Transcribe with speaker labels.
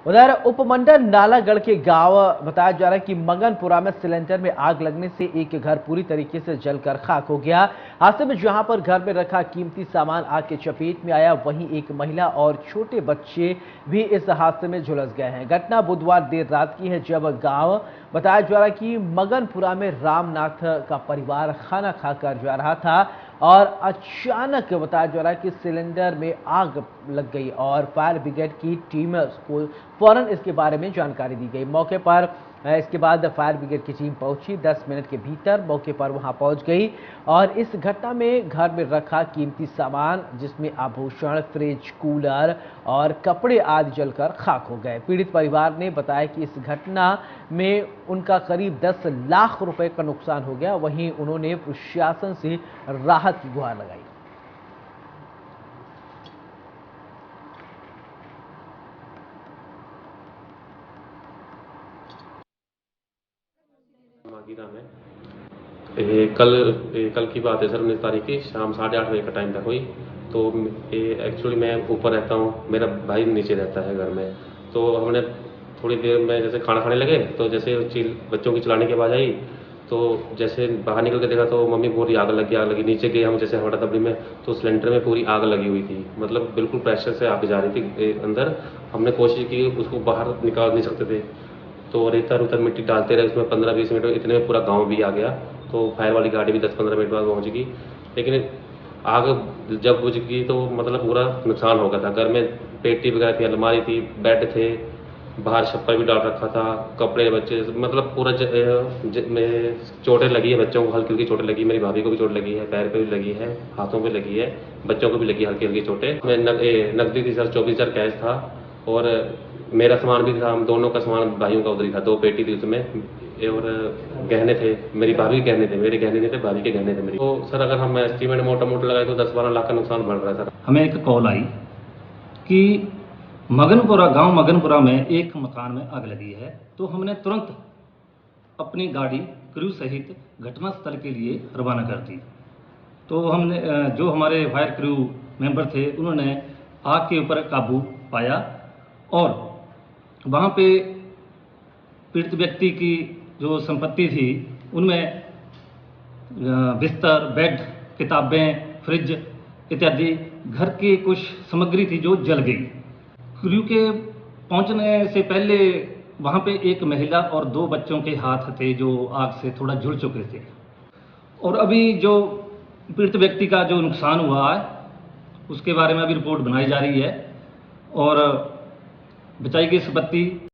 Speaker 1: उधर उपमंडल नालागढ़ के गांव बताया जा रहा है कि मगनपुरा में सिलेंडर में आग लगने से एक घर पूरी तरीके से जलकर खाक हो गया। हादसे में जहां पर घर में रखा कीमती सामान आग के चपेट में आया, वहीं एक महिला और छोटे बच्चे भी इस हादसे में झुलस गए हैं। घटना बुधवार देर रात की है, जब गांव बताया जा रहा है कि मगनपुरा में रामनाथ का परिवार खाना खाकर जा रहा था और अचानक बताया जा रहा है कि सिलेंडर में आग लग गई और फायर ब्रिगेड की टीम को फौरन इसके बारे में जानकारी दी गई। मौके पर इसके बाद फायर ब्रिगेड की टीम पहुंची, 10 मिनट के भीतर मौके पर वहां पहुंच गई और इस घटना में घर में रखा कीमती सामान जिसमें आभूषण, फ्रिज, कूलर और कपड़े आदि जलकर खाक हो गए। पीड़ित परिवार ने बताया कि इस घटना में उनका करीब 10 लाख रुपए का नुकसान हो गया। वहीं उन्होंने प्रशासन से राहत की गुहार लगाई।
Speaker 2: मागीरा में कल की बात है सर, 19 तारीख की शाम 8:30 बजे का टाइम था कोई। तो एक्चुअली मैं ऊपर रहता हूँ, मेरा भाई नीचे रहता है घर में। तो हमने थोड़ी देर में जैसे खाना खाने लगे तो जैसे बच्चों की चिल्लाने की आवाज़ आई, तो जैसे बाहर निकल के देखा तो मम्मी पूरी आग लगी। नीचे गए हम जैसे हमारा दबड़ी में, तो सिलेंडर में पूरी आग लगी हुई थी, मतलब बिल्कुल प्रेशर से आग जा रही थी अंदर। हमने कोशिश की, उसको बाहर निकाल नहीं सकते थे, तो रेता रूता मिट्टी डालते रहे उसमें। 15-20 मिनट में इतने में पूरा गांव भी आ गया, तो फायर वाली गाड़ी भी 10-15 मिनट बाद पहुंच गई। लेकिन आग जब बुझ गई तो मतलब पूरा नुकसान हो गया था। घर में पेटी वगैरह थी, अलमारी थी, बेड थे, बाहर छप्पर भी डाल रखा था, कपड़े, बच्चे, मतलब पूरा में चोटें लगी है। बच्चों को हल्की हल्की चोटें लगी, मेरी भाभी को भी चोट लगी है, पैर पे भी लगी है, हाथों पे लगी है, बच्चों को भी लगी हल्की हल्की चोटें। मैं नकदी थी सर, 24,000 कैश था और मेरा सामान भी था, हम दोनों का सामान भाइयों का उधर ही था। 2 पेटी थी उसमें और गहने थे, मेरी भाभी के गहने थे, मेरे गहने नहीं थे, भाभी के गहने थे मेरी। तो सर अगर हम एस्टीमेट मोटा मोटा लगाए तो 10-12 लाख का नुकसान बढ़ रहा है सर।
Speaker 3: हमें एक कॉल आई कि गांव मगनपुरा में एक मकान में आग लगी है। तो हमने तुरंत अपनी गाड़ी क्रू सहित घटनास्थल के लिए रवाना कर दी। तो हमने जो हमारे फायर क्रू मेंबर थे उन्होंने आग के ऊपर काबू पाया और वहाँ पे पीड़ित व्यक्ति की जो संपत्ति थी उनमें बिस्तर, बेड, किताबें, फ्रिज इत्यादि घर की कुछ सामग्री थी जो जल गई। क्रू के पहुंचने से पहले वहां पे एक महिला और 2 बच्चों के हाथ थे जो आग से थोड़ा जुड़ चुके थे। और अभी जो पीड़ित व्यक्ति का जो नुकसान हुआ है उसके बारे में अभी रिपोर्ट बनाई जा रही है और बचाई गई संपत्ति